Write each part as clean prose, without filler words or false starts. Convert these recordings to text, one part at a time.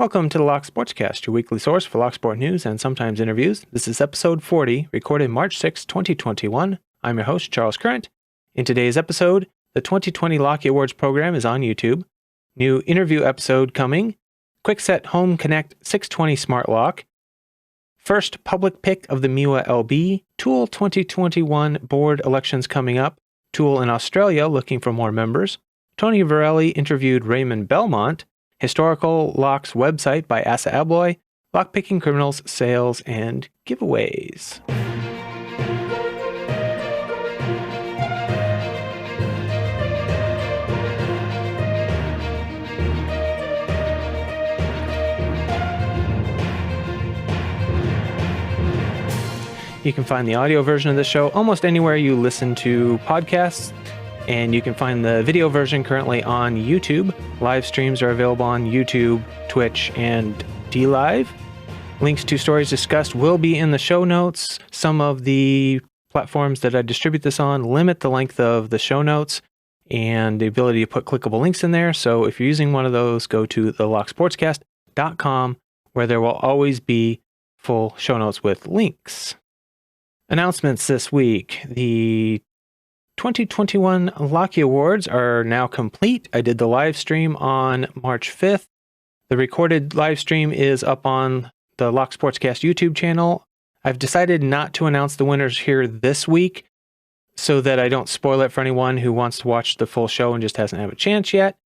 Welcome to the Lock Sportscast, your weekly source for Locksport news and sometimes interviews. This is episode 40, recorded March 6, 2021. I'm your host, Charles Current. In today's episode, the 2020 Locky Awards program is on YouTube. New interview episode coming. Kwikset Home Connect 620 Smart Lock. First public pick of the MIWA LB. TOOOL 2021 board elections coming up. TOOOL in Australia looking for more members. Tony Virelli interviewed Raymond Belmont. Historical Locks website by Asa Abloy, lockpicking criminals, sales, and giveaways. You can find the audio version of this show almost anywhere you listen to podcasts. And you can find the video version currently on YouTube. Live streams are available on YouTube, Twitch, and DLive. Links to stories discussed will be in the show notes. Some of the platforms that I distribute this on limit the length of the show notes and the ability to put clickable links in there. So if you're using one of those, go to thelocksportscast.com, where there will always be full show notes with links. Announcements this week. The 2021 Locky Awards are now complete. I did the live stream on March 5th. The recorded live stream is up on the Lock Sportscast YouTube channel. I've decided not to announce the winners here this week so that I don't spoil it for anyone who wants to watch the full show and just hasn't had a chance yet.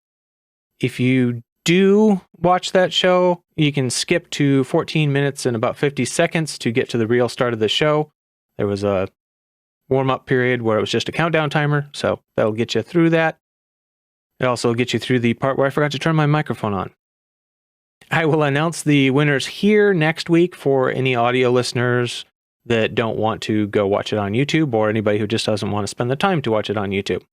If you do watch that show, you can skip to 14 minutes and about 50 seconds to get to the real start of the show. There was a warm-up period where it was just a countdown timer, so that'll get you through that. It also will get you through the part where I forgot to turn my microphone on. I will announce the winners here next week for any audio listeners that don't want to go watch it on YouTube, or anybody who just doesn't want to spend the time to watch it on YouTube.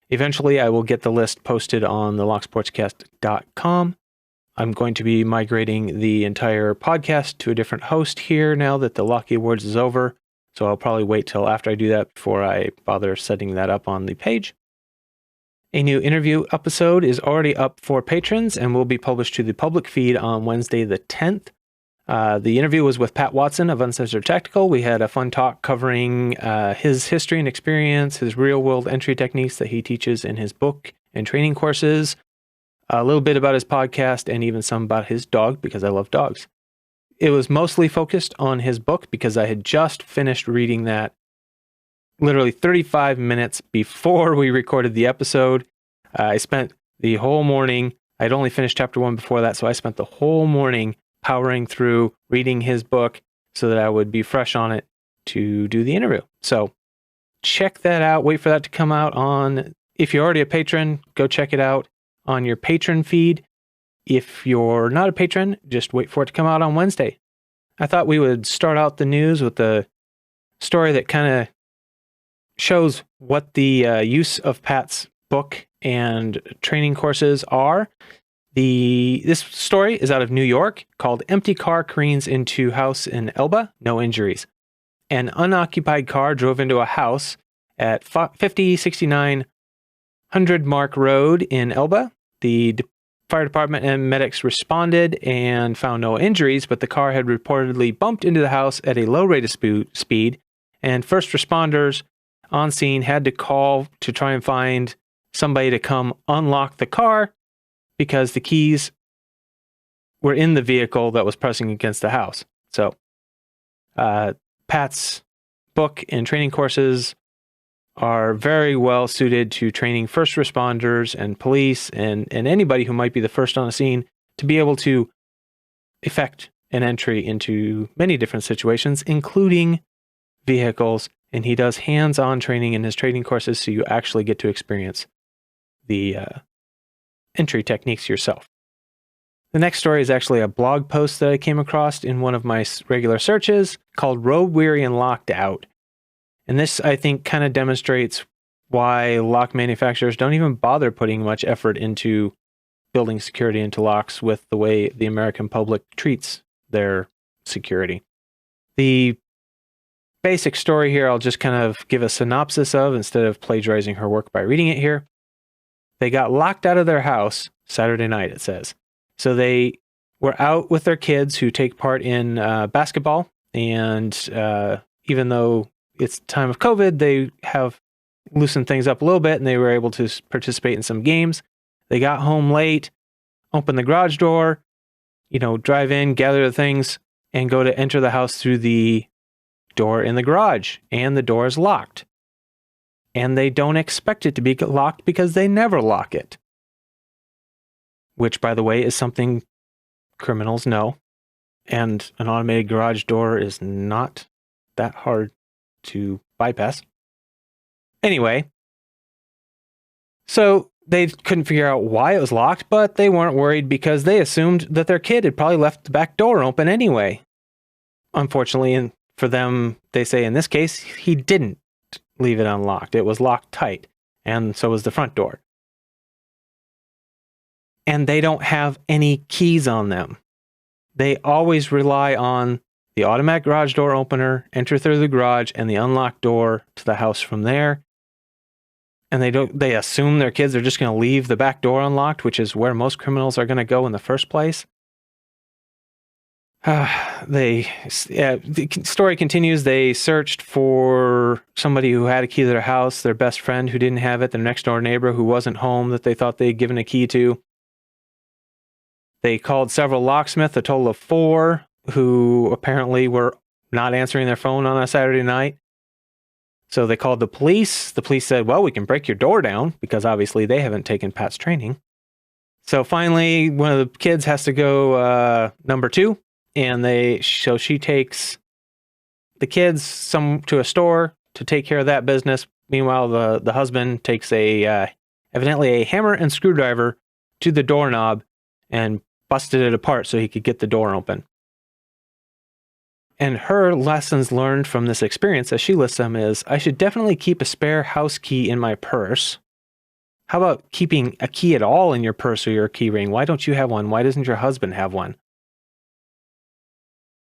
Eventually, I will get the list posted on the locksportscast.com. I'm going to be migrating the entire podcast to a different host here now that the Locky Awards is over. So I'll probably wait till after I do that before I bother setting that up on the page. A new interview episode is already up for patrons and will be published to the public feed on Wednesday the 10th. The interview was with Pat Watson of Uncensored Tactical. We had a fun talk covering his history and experience, his real-world entry techniques that he teaches in his book and training courses, a little bit about his podcast, and even some about his dog, because I love dogs. It was mostly focused on his book because I had just finished reading that literally 35 minutes before we recorded the episode. I spent the whole morning, I'd only finished chapter 1 before that, so I spent the whole morning powering through reading his book so that I would be fresh on it to do the interview. So check that out. Wait for that to come out on, if you're already a patron, go check it out on your patron feed. If you're not a patron, just wait for it to come out on Wednesday. I thought we would start out the news with a story that kind of shows what the use of Pat's book and training courses are. This story is out of New York, called Empty Car Careens into House in Elba, No Injuries. An unoccupied car drove into a house at 5069 100 Mark Road in Elba. The fire department and medics responded and found no injuries, but the car had reportedly bumped into the house at a low rate of speed, and first responders on scene had to call to try and find somebody to come unlock the car because the keys were in the vehicle that was pressing against the house. So Pat's book and training courses are very well suited to training first responders and police and anybody who might be the first on the scene to be able to effect an entry into many different situations, including vehicles. And he does hands-on training in his training courses, so you actually get to experience the entry techniques yourself. The next story is actually a blog post that I came across in one of my regular searches called Road Weary and Locked Out. And this, I think, kind of demonstrates why lock manufacturers don't even bother putting much effort into building security into locks with the way the American public treats their security. The basic story here, I'll just kind of give a synopsis of instead of plagiarizing her work by reading it here. They got locked out of their house Saturday night, it says. So they were out with their kids who take part in basketball. And even though it's time of COVID, they have loosened things up a little bit and they were able to participate in some games. They got home late, opened the garage door, drive in, gather the things, and go to enter the house through the door in the garage. And the door is locked. And they don't expect it to be locked because they never lock it. Which, by the way, is something criminals know. And an automated garage door is not that hard to bypass. Anyway, so they couldn't figure out why it was locked, but they weren't worried because they assumed that their kid had probably left the back door open anyway. Unfortunately, and for them, they say in this case, he didn't leave it unlocked. It was locked tight, and so was the front door. And they don't have any keys on them. They always rely on the automatic garage door opener, enter through the garage, and the unlocked door to the house from there. And they assume their kids are just going to leave the back door unlocked, which is where most criminals are going to go in the first place. The story continues. They searched for somebody who had a key to their house, their best friend who didn't have it, their next door neighbor who wasn't home that they thought they'd given a key to. They called several locksmiths, a total of 4, who apparently were not answering their phone on a Saturday night. So they called the police. The police said, well, we can break your door down, because obviously they haven't taken Pat's training. So finally, one of the kids has to go number 2, and she takes the kids to a store to take care of that business. Meanwhile, the husband takes evidently a hammer and screwdriver to the doorknob and busted it apart so he could get the door open. And her lessons learned from this experience, as she lists them, is I should definitely keep a spare house key in my purse. How about keeping a key at all in your purse or your key ring? Why don't you have one? Why doesn't your husband have one?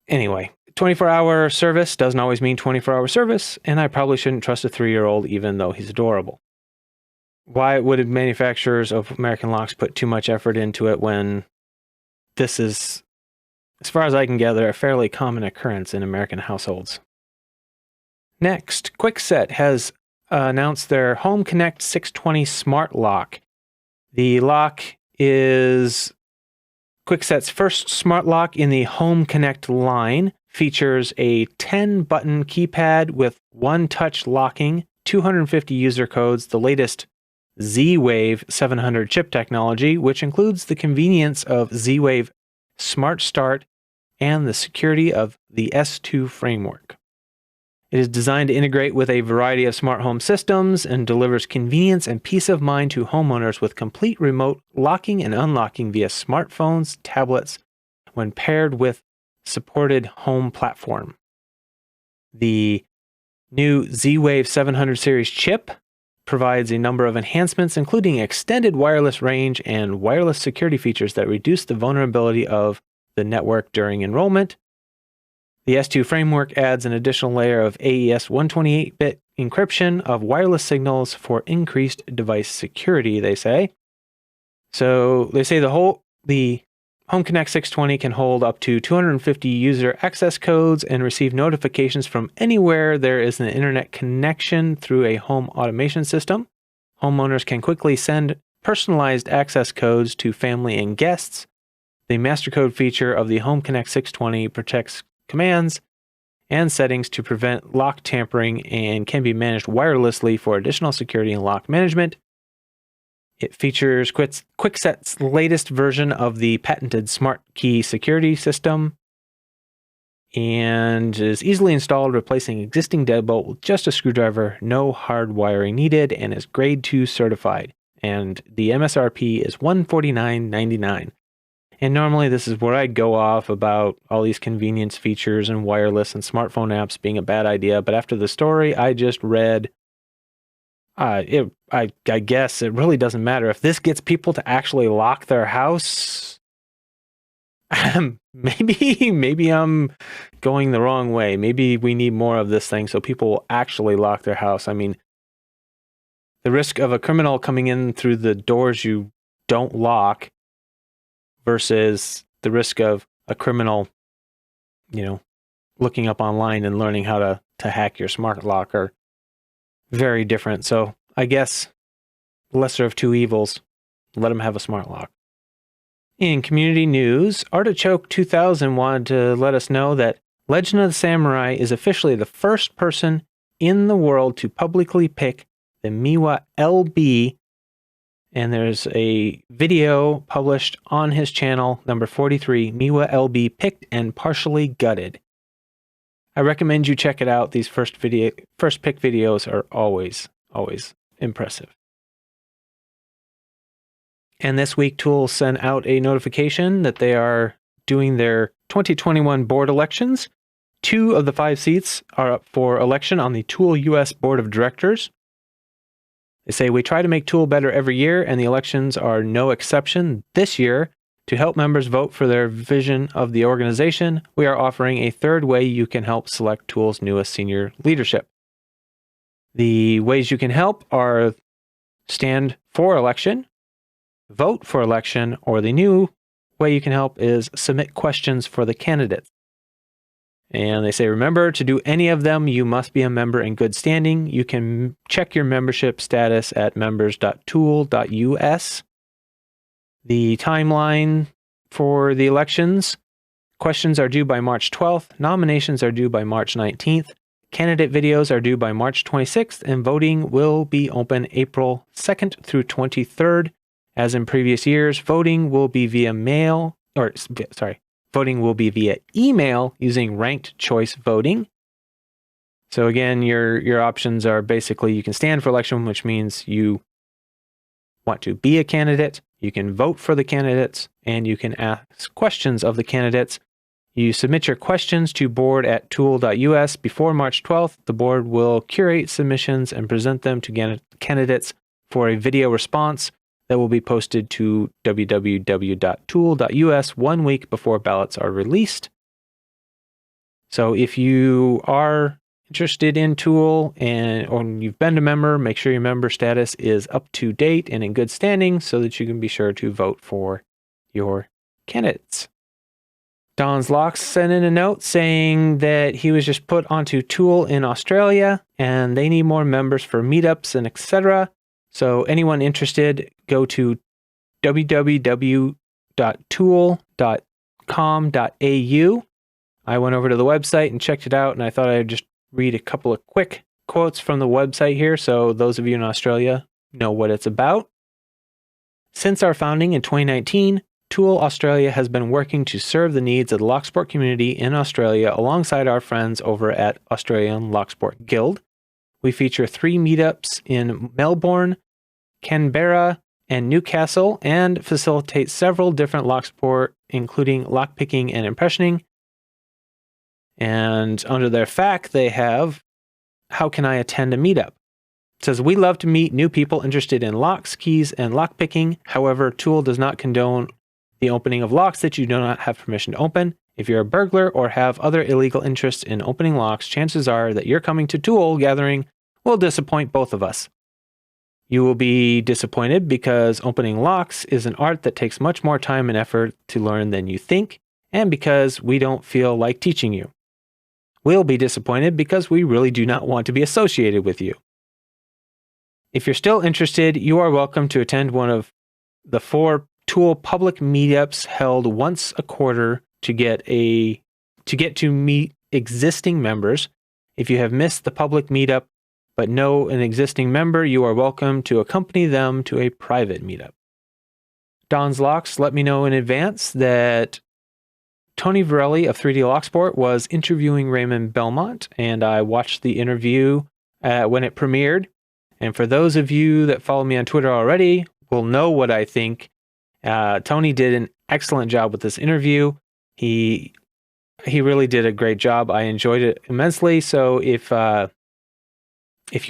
Anyway, 24-hour service doesn't always mean 24-hour service, and I probably shouldn't trust a 3-year-old even though he's adorable. Why would manufacturers of American locks put too much effort into it when this is, as far as I can gather, a fairly common occurrence in American households? Next, Kwikset has announced their Home Connect 620 Smart Lock. The lock is Kwikset's first smart lock in the Home Connect line. Features a 10-button keypad with one-touch locking, 250 user codes, the latest Z-Wave 700 chip technology, which includes the convenience of Z-Wave Smart Start and the security of the S2 framework. It is designed to integrate with a variety of smart home systems and delivers convenience and peace of mind to homeowners with complete remote locking and unlocking via smartphones, tablets, when paired with supported home platform. The new Z-Wave 700 series chip provides a number of enhancements, including extended wireless range and wireless security features that reduce the vulnerability of the network during enrollment. The S2 framework adds an additional layer of AES 128-bit encryption of wireless signals for increased device security, they say. So they say the Home Connect 620 can hold up to 250 user access codes and receive notifications from anywhere there is an internet connection through a home automation system. Homeowners can quickly send personalized access codes to family and guests. The master code feature of the Home Connect 620 protects commands and settings to prevent lock tampering and can be managed wirelessly for additional security and lock management. It features Kwikset's latest version of the patented Smart Key security system and is easily installed, replacing existing deadbolt with just a screwdriver, no hard wiring needed, and is Grade 2 certified. And the MSRP is $149.99. And normally this is where I go off about all these convenience features and wireless and smartphone apps being a bad idea. But after the story I just read, I guess it really doesn't matter. If this gets people to actually lock their house, maybe I'm going the wrong way. Maybe we need more of this thing so people will actually lock their house. I mean, the risk of a criminal coming in through the doors you don't lock versus the risk of a criminal, looking up online and learning how to hack your smart lock are very different. So I guess lesser of two evils, let them have a smart lock. In community news, Artichoke 2000 wanted to let us know that Legend of the Samurai is officially the first person in the world to publicly pick the MIWA LB, and there's a video published on his channel, number 43, MIWA LB picked and partially gutted. I recommend you check it out. These first pick videos are always impressive. And this week, TOOOL sent out a notification that they are doing their 2021 board elections. 2 of the 5 seats are up for election on the TOOOL US Board of Directors. They say, we try to make TOOOL better every year, and the elections are no exception. This year, to help members vote for their vision of the organization, we are offering a third way you can help select TOOOL's newest senior leadership. The ways you can help are stand for election, vote for election, or the new way you can help is submit questions for the candidates. And they say, remember, to do any of them, you must be a member in good standing. You can check your membership status at members.toool.us. The timeline for the elections: questions are due by March 12th, nominations are due by March 19th, candidate videos are due by March 26th, and voting will be open April 2nd through 23rd. As in previous years, voting will be via email using ranked choice voting. So again, your options are basically you can stand for election, which means you want to be a candidate. You can vote for the candidates, and you can ask questions of the candidates. You submit your questions to board@toool.us before March 12th. The board will curate submissions and present them to candidates for a video response that will be posted to www.toool.us 1 week before ballots are released. So if you are interested in TOOOL or you've been a member, make sure your member status is up to date and in good standing so that you can be sure to vote for your candidates. Don's Locks sent in a note saying that he was just put onto TOOOL in Australia and they need more members for meetups and etc. So anyone interested, go to www.toool.com.au. I went over to the website and checked it out, and I thought I'd just read a couple of quick quotes from the website here so those of you in Australia know what it's about. Since our founding in 2019, TOOOL Australia has been working to serve the needs of the locksport community in Australia alongside our friends over at Australian Locksport Guild. We feature 3 meetups in Melbourne, Canberra, and Newcastle, and facilitate several different locksport, including lockpicking and impressioning. And under their FAQ, they have, how can I attend a meetup? It says, we love to meet new people interested in locks, keys, and lockpicking. However, TOOOL does not condone the opening of locks that you do not have permission to open. If you're a burglar or have other illegal interests in opening locks, chances are that your coming to TOOOL gathering will disappoint both of us. You will be disappointed because opening locks is an art that takes much more time and effort to learn than you think, and because we don't feel like teaching you. We'll be disappointed because we really do not want to be associated with you. If you're still interested, you are welcome to attend one of the 4 TOOOL public meetups held once a quarter to get to meet existing members. If you have missed the public meetup but know an existing member, you are welcome to accompany them to a private meetup. Don's Locks let me know in advance that Tony Virelli of 3D Locksport was interviewing Raymond Belmont, and I watched the interview when it premiered. And for those of you that follow me on Twitter already will know what I think. Tony did an excellent job with this interview. He really did a great job. I enjoyed it immensely. So if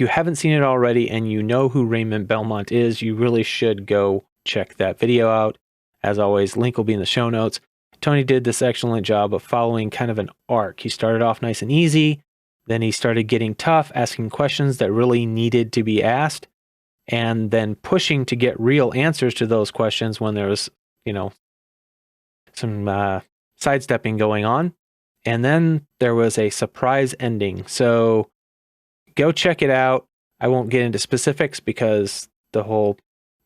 you haven't seen it already and you know who Raymond Belmont is, you really should go check that video out. As always, link will be in the show notes. Tony did this excellent job of following kind of an arc. He started off nice and easy. Then he started getting tough, asking questions that really needed to be asked, and then pushing to get real answers to those questions when there was, sidestepping going on. And then there was a surprise ending. So go check it out. I won't get into specifics because the whole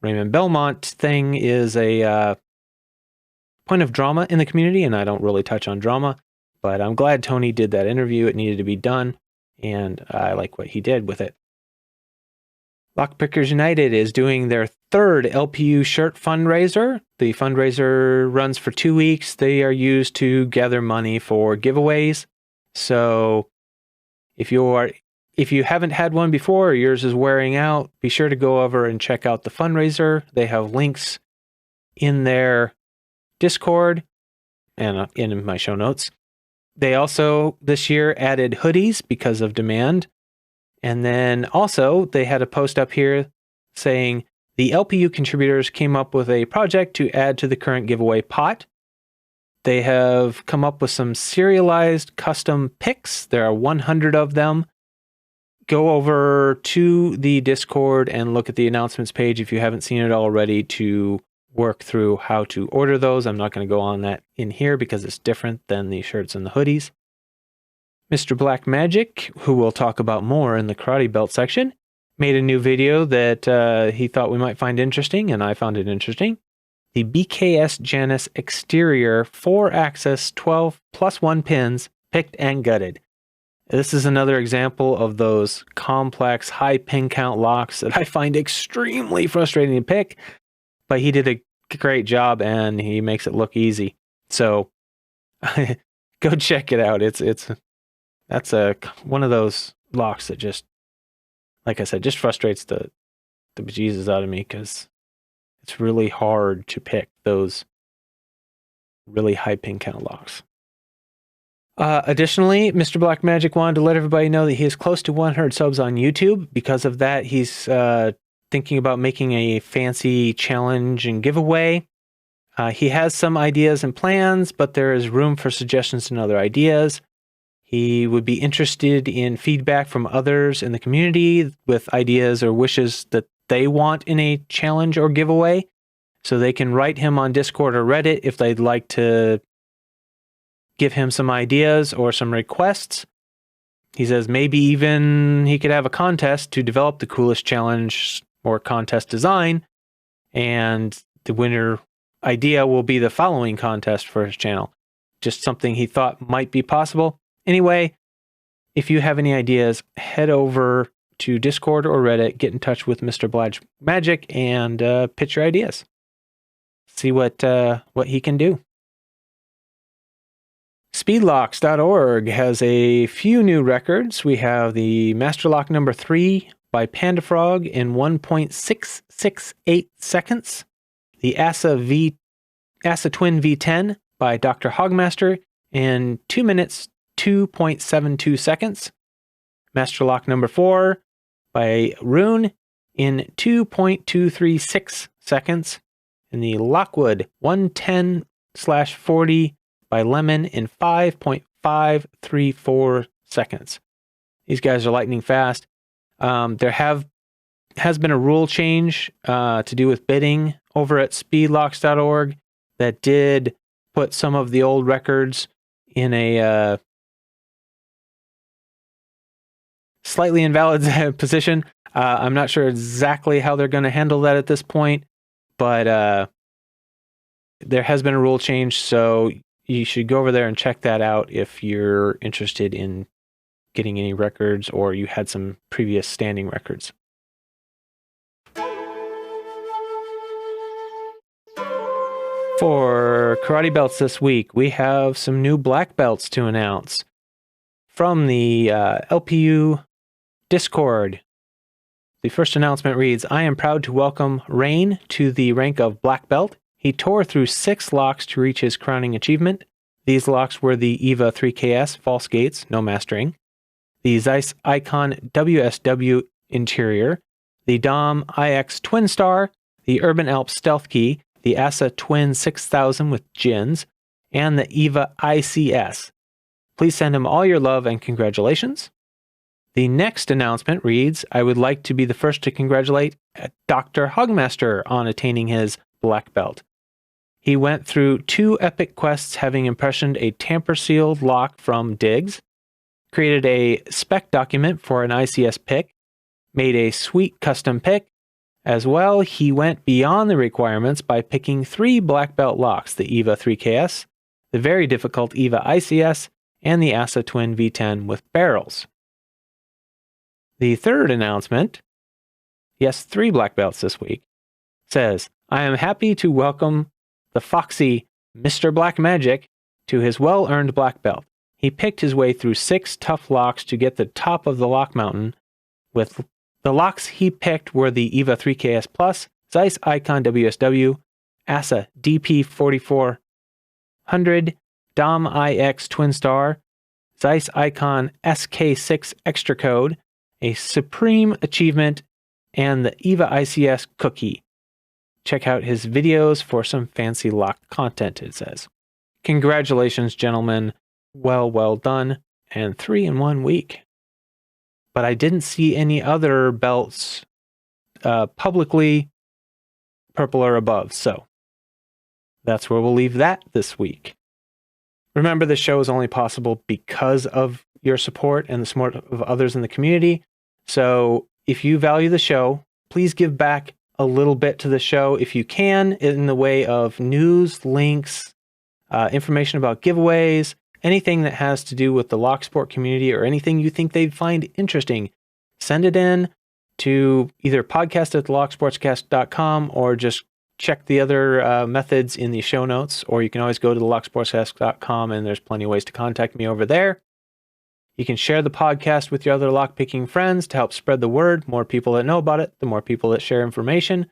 Raymond Belmont thing is a point of drama in the community, and I don't really touch on drama. But I'm glad Tony did that interview. It needed to be done, and I like what he did with it. Lockpickers United is doing their third LPU Shirt Fundraiser. The fundraiser runs for 2 weeks. They are used to gather money for giveaways. So if you haven't had one before or yours is wearing out, be sure to go over and check out the fundraiser. They have links in their Discord and in my show notes. They also this year added hoodies because of demand. And then also they had a post up here saying the LPU contributors came up with a project to add to the current giveaway pot. They have come up with some serialized custom picks. There are 100 of them. Go over to the Discord and look at the announcements page if you haven't seen it already to work through how to order those. I'm not going to go on that in here because it's different than the shirts and the hoodies. Mr. Black Magic, who we'll talk about more in the karate belt section, made a new video that he thought we might find interesting, and I found it interesting. The BKS Janus exterior 4-axis 12+1 pins picked and gutted. This is another example of those complex high pin count locks that I find extremely frustrating to pick, but he did a great job and he makes it look easy. So go check it out. That's one of those locks that just, like I said, just frustrates the bejesus out of me because it's really hard to pick those really high pin count locks. Additionally, Mr. Black Magic wanted to let everybody know that he is close to 100 subs on YouTube. Because of that, he's thinking about making a fancy challenge and giveaway. He has some ideas and plans, but there is room for suggestions and other ideas. He would be interested in feedback from others in the community with ideas or wishes that they want in a challenge or giveaway. So they can write him on Discord or Reddit if they'd like to give him some ideas or some requests. He says maybe even he could have a contest to develop the coolest challenge or contest design, and the winner idea will be the following contest for his channel. Just something he thought might be possible. Anyway, if you have any ideas, head over to Discord or Reddit, get in touch with Mr. Black Magic, and pitch your ideas. See what he can do. Speedlocks.org has a few new records. We have the Master Lock number 3 by Panda-Frog in 1.668 seconds. The ASA Twin V10 by Dr. Hogmaster in 2 minutes, 2.72 seconds. Master Lock number 4 by Roon in 2.236 seconds. And the Lockwood 110/40 by Lemon in 5.534 seconds. These guys are lightning fast. There has been a rule change to do with bidding over at speedlocks.org that did put some of the old records in a slightly invalid position. I'm not sure exactly how they're going to handle that at this point, but there has been a rule change, so you should go over there and check that out if you're interested in getting any records or you had some previous standing records. For karate belts this week, we have some new black belts to announce. From the LPU Discord, the first announcement reads, I am proud to welcome Rain to the rank of black belt. He tore through 6 locks to reach his crowning achievement. These locks were the EVA 3KS false gates, no mastering, the Zeiss Icon WSW interior, the Dom IX Twin Star, the Urban Alps Stealth Key, the ASA Twin 6000 with Jins, and the EVA ICS. Please send him all your love and congratulations. The next announcement reads, I would like to be the first to congratulate Dr. Hogmaster on attaining his black belt. He went through 2 epic quests, having impressioned a tamper-sealed lock from Diggs, created a spec document for an ICS pick, made a sweet custom pick. As well, he went beyond the requirements by picking 3 black belt locks, the EVA 3KS, the very difficult EVA ICS, and the ASA Twin V10 with barrels. The third announcement, yes, 3 black belts this week, says, I am happy to welcome the foxy Mr. Black Magic to his well-earned black belt. He picked his way through 6 tough locks to get the top of the lock mountain. With the locks he picked were the EVA 3KS Plus, Zeiss Icon WSW, ASA DP4400, Dom IX Twin Star, Zeiss Icon SK6 Extra Code, a Supreme Achievement, and the EVA ICS Cookie. Check out his videos for some fancy lock content, it says. Congratulations, gentlemen. Well done. And 3 in 1 week. But I didn't see any other belts publicly purple or above, so that's where we'll leave that this week. Remember, the show is only possible because of your support and the support of others in the community. So if you value the show, please give back a little bit to the show if you can, in the way of news, links, information about giveaways, anything that has to do with the locksport community or anything you think they'd find interesting. Send it in to either podcast@thelocksportscast.com or just check the other methods in the show notes, or you can always go to thelocksportscast.com and there's plenty of ways to contact me over there. You can share the podcast with your other lockpicking friends to help spread the word. More people that know about it, the more people that share information.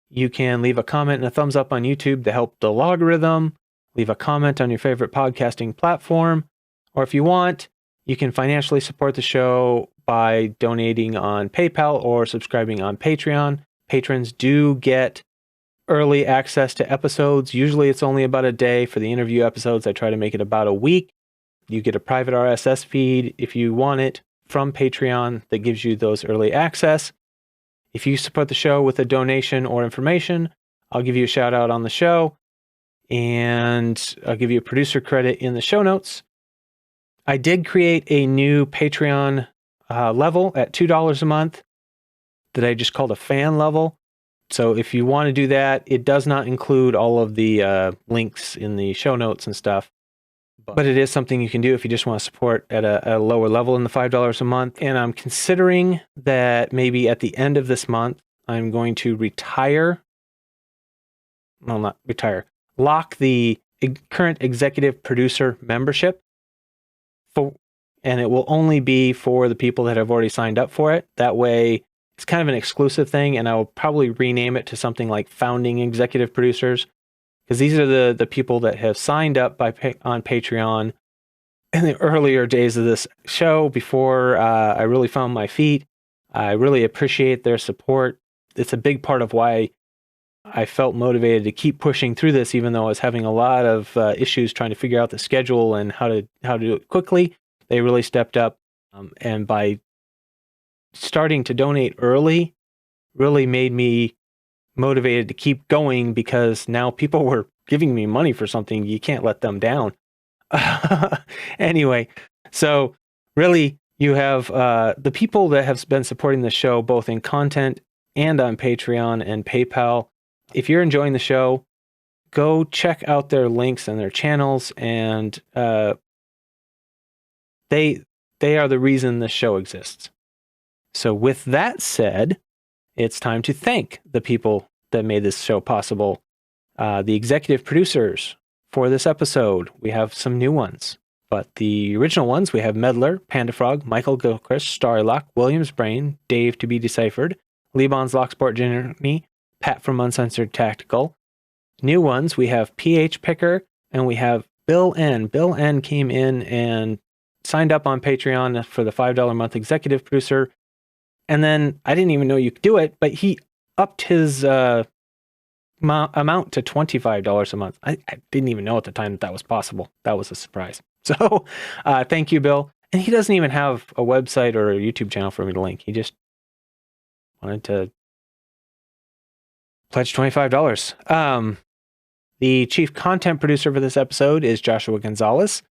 You can leave a comment and a thumbs up on YouTube to help the logarithm. Leave a comment on your favorite podcasting platform. Or if you want, you can financially support the show by donating on PayPal or subscribing on Patreon. Patrons do get early access to episodes. Usually it's only about a day. For the interview episodes, I try to make it about a week. You get a private RSS feed if you want it from Patreon that gives you those early access. If you support the show with a donation or information, I'll give you a shout out on the show, and I'll give you a producer credit in the show notes. I did create a new Patreon level at $2 a month that I just called a fan level. So if you want to do that, it does not include all of the links in the show notes and stuff. But it is something you can do if you just want to support at a lower level in the $5 a month. And I'm considering that maybe at the end of this month, I'm going to lock the current executive producer membership. And it will only be for the people that have already signed up for it. That way, it's kind of an exclusive thing, and I will probably rename it to something like Founding Executive Producers. Because these are the people that have signed up on Patreon in the earlier days of this show before I really found my feet. I really appreciate their support. It's a big part of why I felt motivated to keep pushing through this, even though I was having a lot of issues trying to figure out the schedule and how to do it quickly. They really stepped up, and by starting to donate early, really made me motivated to keep going, because now people were giving me money for something. You can't let them down. Anyway, so really you have the people that have been supporting the show both in content and on Patreon and PayPal. If you're enjoying the show, go check out their links and their channels, and they are the reason the show exists. So with that said, it's time to thank the people that made this show possible. The executive producers for this episode. We have some new ones, but the original ones, we have Medler, Panda-Frog, Michael Gilchrist, Starrylock, Williams Brain, Dave to be deciphered, Lebon's Locksport Journey, Pat from Uncensored Tactical. New ones, we have PHpicker, and we have BillN. BillN came in and signed up on Patreon for the $5 a month executive producer. And then I didn't even know you could do it, but he upped his amount to $25 a month. I didn't even know at the time that was possible. That was a surprise. So thank you, Bill. And he doesn't even have a website or a YouTube channel for me to link. He just wanted to pledge $25. The chief content producer for this episode is Joshua Gonzalez.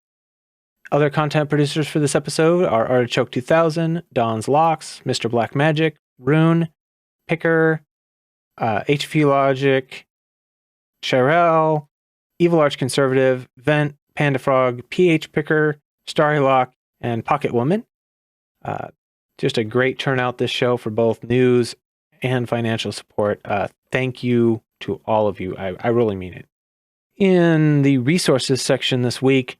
Other content producers for this episode are Artichoke 2000, Don's Locks, Mr. Black Magic, RoonPicker, HP Logic, Cherelle, Evil Arch Conservative, Vent, Panda-Frog, PHpicker, Starrylock, and Pocket Woman. Just a great turnout this show for both news and financial support. Thank you to all of you. I really mean it. In the resources section this week,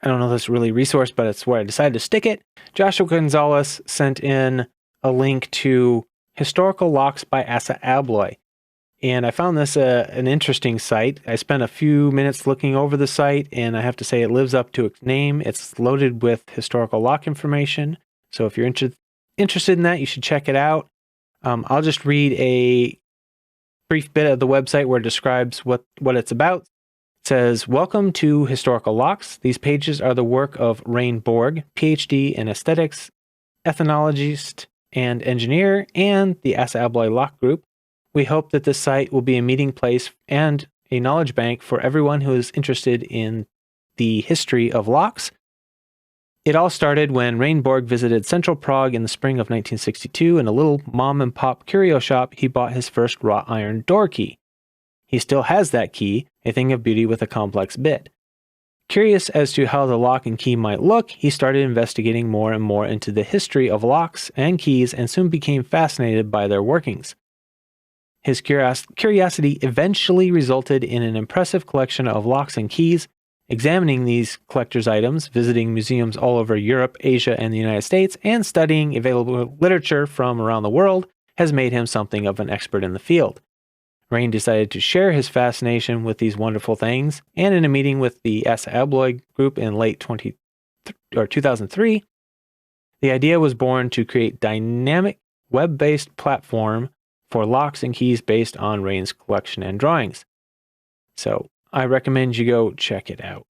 I don't know if this is really a resource, but it's where I decided to stick it. Joshua Gonzalez sent in a link to Historical Locks by Assa Abloy. And I found this an interesting site. I spent a few minutes looking over the site, and I have to say it lives up to its name. It's loaded with historical lock information. So if you're interested in that, you should check it out. I'll just read a brief bit of the website where it describes what it's about. It says, "Welcome to Historical Locks. These pages are the work of Raymond Borg, PhD in aesthetics, ethnologist, and engineer, and the Assa Abloy Lock Group. We hope that this site will be a meeting place and a knowledge bank for everyone who is interested in the history of locks. It all started when Raymond Borg visited Central Prague in the spring of 1962. In a little mom-and-pop curio shop, he bought his first wrought iron door key. He still has that key, a thing of beauty with a complex bit. Curious as to how the lock and key might look, he started investigating more and more into the history of locks and keys and soon became fascinated by their workings. His curiosity eventually resulted in an impressive collection of locks and keys. Examining these collector's items, visiting museums all over Europe, Asia, and the United States, and studying available literature from around the world has made him something of an expert in the field. Rain decided to share his fascination with these wonderful things, and in a meeting with the Assa Abloy Group in late 2003, the idea was born to create dynamic web-based platform for locks and keys based on Rain's collection and drawings. So I recommend you go check it out.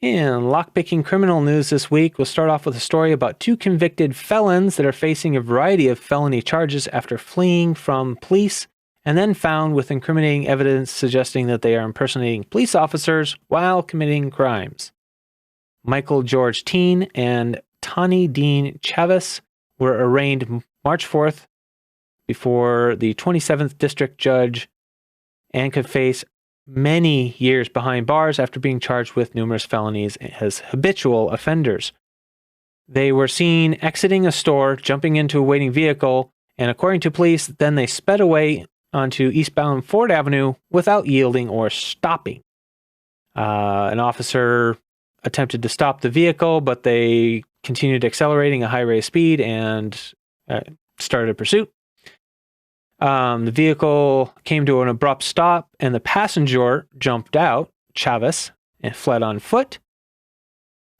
In lockpicking criminal news this week, we'll start off with a story about two convicted felons that are facing a variety of felony charges after fleeing from police and then found with incriminating evidence suggesting that they are impersonating police officers while committing crimes. Michael George Teen and Tani Dean Chavis were arraigned March 4th before the 27th District Judge and could face many years behind bars after being charged with numerous felonies as habitual offenders. They were seen exiting a store, jumping into a waiting vehicle, and according to police, then they sped away onto eastbound Ford Avenue without yielding or stopping. An officer attempted to stop the vehicle, but they continued accelerating a high rate of speed and started a pursuit. The vehicle came to an abrupt stop, and the passenger jumped out, Chavis, and fled on foot.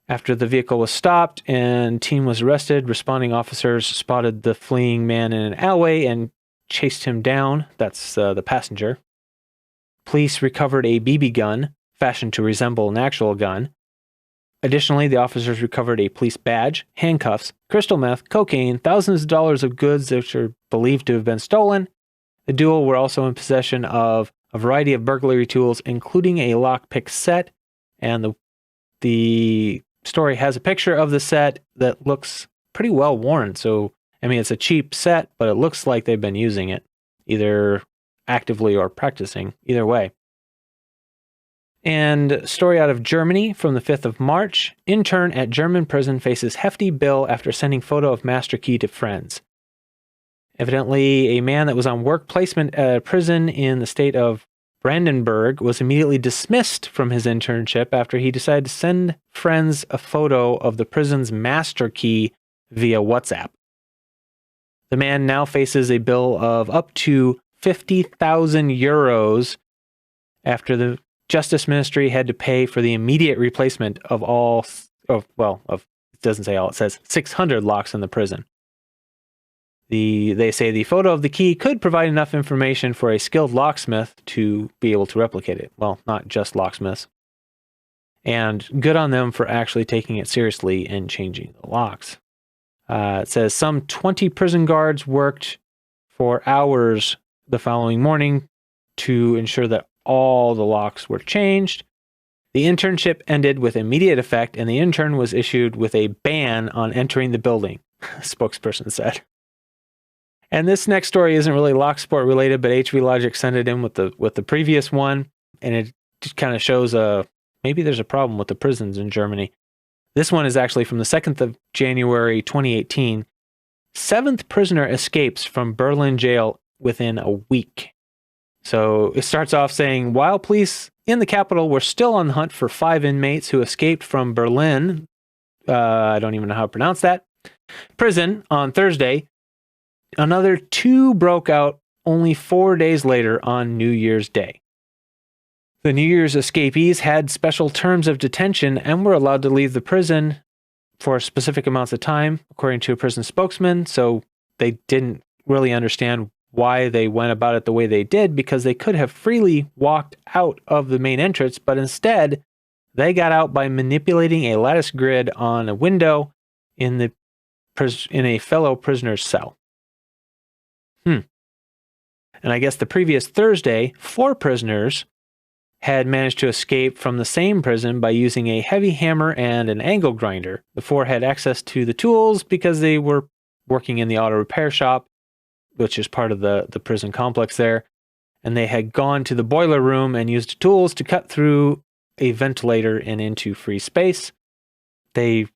After the vehicle was stopped and Teen was arrested, responding officers spotted the fleeing man in an alleyway and chased him down. That's the passenger. Police recovered a BB gun, fashioned to resemble an actual gun. Additionally, the officers recovered a police badge, handcuffs, crystal meth, cocaine, thousands of dollars of goods which are believed to have been stolen. The duo were also in possession of a variety of burglary tools, including a lockpick set, and the story has a picture of the set that looks pretty well worn. So, I mean, it's a cheap set, but it looks like they've been using it, either actively or practicing, either way. And story out of Germany from the 5th of March. Intern at German prison faces hefty bill after sending photo of master key to friends. Evidently, a man that was on work placement at a prison in the state of Brandenburg was immediately dismissed from his internship after he decided to send friends a photo of the prison's master key via WhatsApp. The man now faces a bill of up to 50,000 euros after the Justice Ministry had to pay for the immediate replacement of it doesn't say all, it says 600 locks in the prison. They say the photo of the key could provide enough information for a skilled locksmith to be able to replicate it. Well, not just locksmiths. And good on them for actually taking it seriously and changing the locks. It says some 20 prison guards worked for hours the following morning to ensure that all the locks were changed. The internship ended with immediate effect, and the intern was issued with a ban on entering the building, a spokesperson said. And this next story isn't really locksport related, but HV Logic sent it in with the previous one, and it just kind of shows maybe there's a problem with the prisons in Germany. This one is actually from the 2nd of January 2018. 7th prisoner escapes from Berlin jail within a week. So it starts off saying, while police in the capital were still on the hunt for 5 inmates who escaped from Berlin, I don't even know how to pronounce that, prison on Thursday, another 2 broke out only 4 days later on New Year's Day. The New Year's escapees had special terms of detention and were allowed to leave the prison for specific amounts of time, according to a prison spokesman, so they didn't really understand why they went about it the way they did, because they could have freely walked out of the main entrance, but instead they got out by manipulating a lattice grid on a window in a fellow prisoner's cell. And I guess the previous Thursday, 4 prisoners had managed to escape from the same prison by using a heavy hammer and an angle grinder. The 4 had access to the tools because they were working in the auto repair shop, which is part of the prison complex there, and they had gone to the boiler room and used tools to cut through a ventilator and into free space. They, of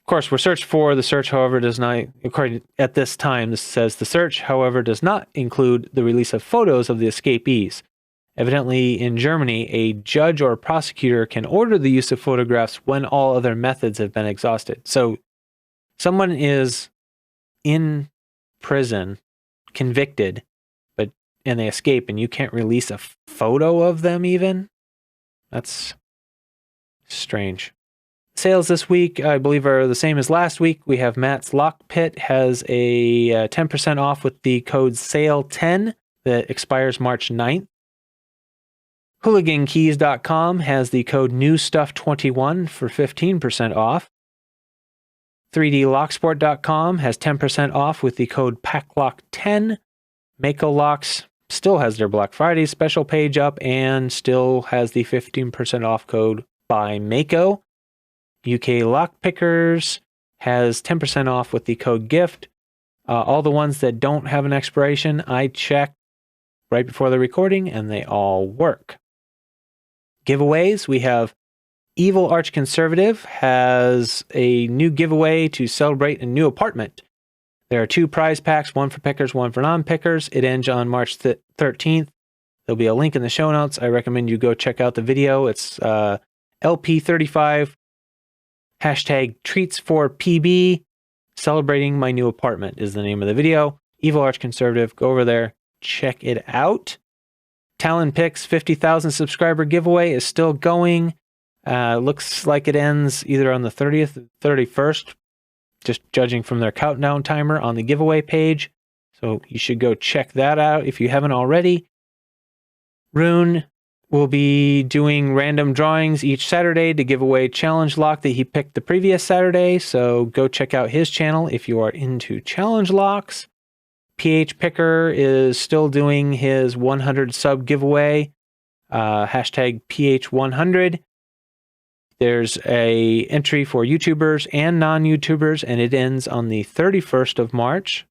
course, were searched for. The search, however, does not, according at this time, this says the search, however, does not include the release of photos of the escapees. Evidently, in Germany, a judge or prosecutor can order the use of photographs when all other methods have been exhausted. So someone is in prison, convicted, and they escape, and you can't release a photo of them even? That's strange. Sales this week, I believe, are the same as last week. We have Matt's Lock Pit has a 10% off with the code SALE10 that expires March 9th. HooliganKeys.com has the code NEWSTUFF21 for 15% off. 3DLocksport.com has 10% off with the code PacLock10. Mako Locks still has their Black Friday special page up and still has the 15% off code by Mako. UK Lock Pickers has 10% off with the code GIFT. All the ones that don't have an expiration, I checked right before the recording and they all work. Giveaways, we have Evil Arch Conservative has a new giveaway to celebrate a new apartment. There are 2 prize packs, one for pickers, one for non-pickers. It ends on March 13th. There'll be a link in the show notes. I recommend you go check out the video. It's LP35 #treats for PB. Celebrating my new apartment is the name of the video. Evil Arch Conservative, go over there, check it out. Tallanpick's 50,000 subscriber giveaway is still going. Looks like it ends either on the 30th or 31st, just judging from their countdown timer on the giveaway page. So you should go check that out if you haven't already. Roon will be doing random drawings each Saturday to give away challenge lock that he picked the previous Saturday. So go check out his channel if you are into challenge locks. PHpicker is still doing his 100 sub giveaway, #PH100. There's a entry for YouTubers and non-YouTubers, and it ends on the 31st of March.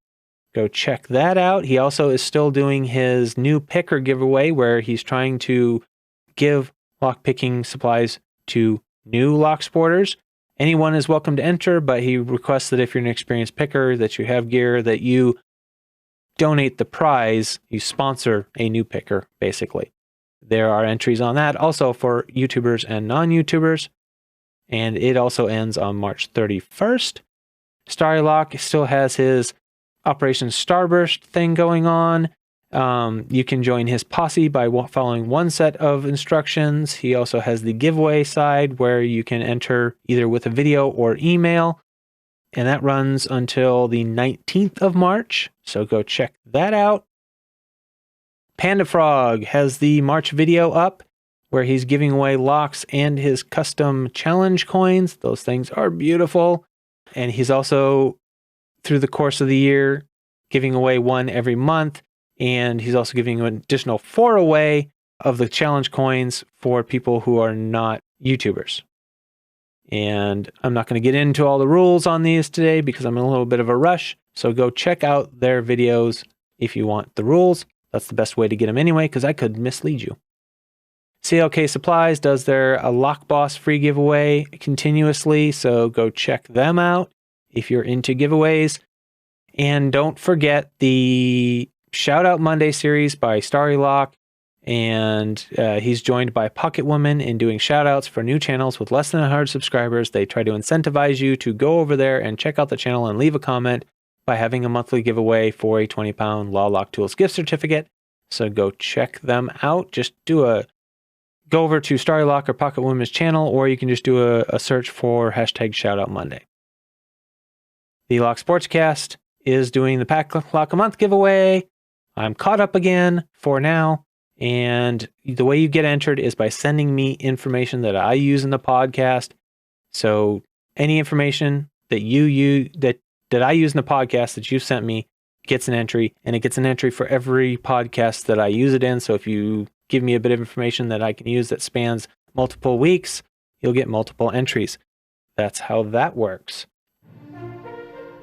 Go check that out. He also is still doing his new picker giveaway, where he's trying to give lockpicking supplies to new lock sporters. Anyone is welcome to enter, but he requests that if you're an experienced picker, that you have gear, that you donate the prize, you sponsor a new picker, basically. There are entries on that also for YouTubers and non-YouTubers, and it also ends on March 31st. Starrylock still has his Operation Starburst thing going on. You can join his posse by following one set of instructions. He also has the giveaway side where you can enter either with a video or email, and that runs until the 19th of March, so go check that out. Panda-Frog has the March video up where he's giving away locks and his custom challenge coins. Those things are beautiful. And he's also, through the course of the year, giving away one every month. And he's also giving an additional 4 away of the challenge coins for people who are not YouTubers. And I'm not going to get into all the rules on these today because I'm in a little bit of a rush. So go check out their videos if you want the rules. That's the best way to get them anyway, because I could mislead you. CLK Supplies does their Lock Boss free giveaway continuously, so go check them out if you're into giveaways. And don't forget the Shout Out Monday series by Starrylock, and he's joined by Pocket Woman in doing shout outs for new channels with less than 100 subscribers. They try to incentivize you to go over there and check out the channel and leave a comment by having a monthly giveaway for a 20-pound Law Lock Tools gift certificate. So go check them out. Just go over to Starrylock or Pocket Woman's channel, or you can just do a search for hashtag Shoutout Monday. The Lock Sportscast is doing the PacLock a month giveaway. I'm caught up again for now, and the way you get entered is by sending me information that I use in the podcast. So any information that you use that I use in the podcast that you sent me gets an entry, and it gets an entry for every podcast that I use it in. So if you give me a bit of information that I can use that spans multiple weeks, you'll get multiple entries. That's how that works.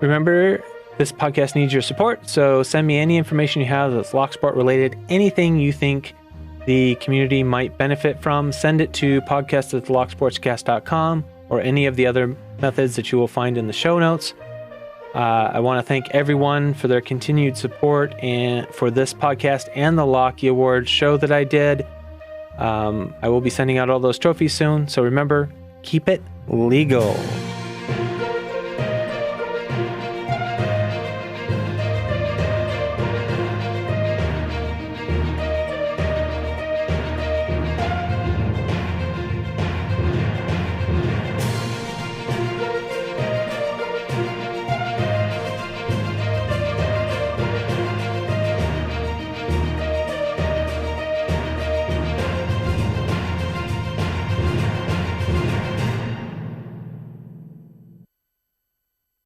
Remember, this podcast needs your support, so send me any information you have that's Locksport related, anything you think the community might benefit from. Send it to podcast@locksportscast.com or any of the other methods that you will find in the show notes. I want to thank everyone for their continued support and for this podcast and the Locky Awards show that I did. I will be sending out all those trophies soon. So remember, keep it legal.